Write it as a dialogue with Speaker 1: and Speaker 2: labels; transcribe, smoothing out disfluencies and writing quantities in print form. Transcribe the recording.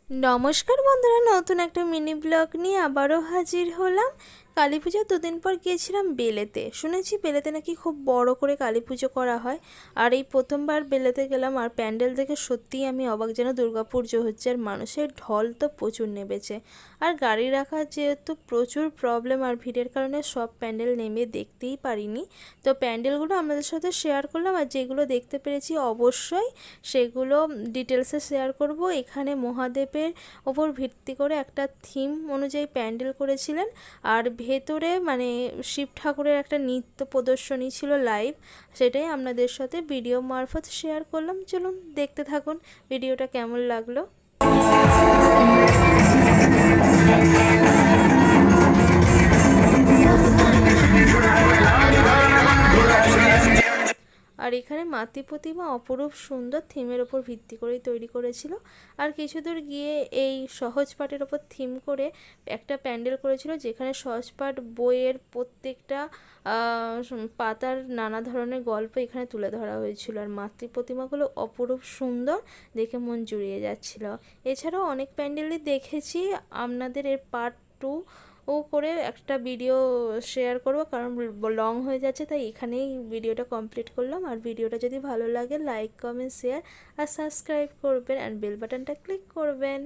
Speaker 1: নমস্কার বন্ধুরা, নতুন একটা মিনি ব্লগ নিয়ে আবারও হাজির হলাম। কালী পুজোর দুদিন পর গিয়েছিলাম বেলেতে। শুনেছি বেলেতে নাকি খুব বড় করে কালী পুজো করা হয়। আর এই প্রথমবার বেলেতে গেলাম, আর প্যান্ডেল দেখে সত্যিই আমি অবাক, যেন দুর্গাপুজো হচ্ছে। আর মানুষের ঢল তো প্রচুর নেমেছে। আর গাড়ি রাখার যেহেতু প্রচুর প্রবলেম, আর ভিড়ের কারণে সব প্যান্ডেল নেমে দেখতেই পারিনি। তো প্যান্ডেলগুলো আপনাদের সাথে শেয়ার করলাম, আর যেগুলো দেখতে পেরেছি অবশ্যই সেগুলো ডিটেলসে শেয়ার করব। এখানে মহাদেবের ওপর ভিত্তি করে একটা থিম অনুযায়ী প্যান্ডেল করেছিলেন। আর ভেতরে মানে শিব ঠাকুরের একটা নৃত্য প্রদর্শনী ছিল লাইভ, সেটাই আপনাদের সাথে ভিডিও মারফত শেয়ার করলাম। চলুন দেখতে থাকুন ভিডিওটা কেমন লাগলো। আর এখানে মাতৃ প্রতিমা অপরূপ সুন্দর থিমের ওপর ভিত্তি করেই তৈরি করেছিল। আর কিছু দূর গিয়ে এই সহজ পাঠের ওপর থিম করে একটা প্যান্ডেল করেছিল, যেখানে সহজ পাঠ বইয়ের প্রত্যেকটা পাতার নানা ধরনের গল্প এখানে তুলে ধরা হয়েছিল। আর মাতৃ প্রতিমাগুলো অপরূপ সুন্দর, দেখে মন জুড়িয়ে যাচ্ছিল। এছাড়াও অনেক প্যান্ডেলই দেখেছি। আপনাদের এর পার্ট 2 করে একটা ভিডিও শেয়ার করব, কারণ লং হয়ে যাচ্ছে, তাই এখানেই ভিডিওটা কমপ্লিট করলাম। আর ভিডিওটা যদি ভালো লাগে লাইক, কমেন্ট, শেয়ার আর সাবস্ক্রাইব করবেন, আর বেল বাটনটা ক্লিক করবেন।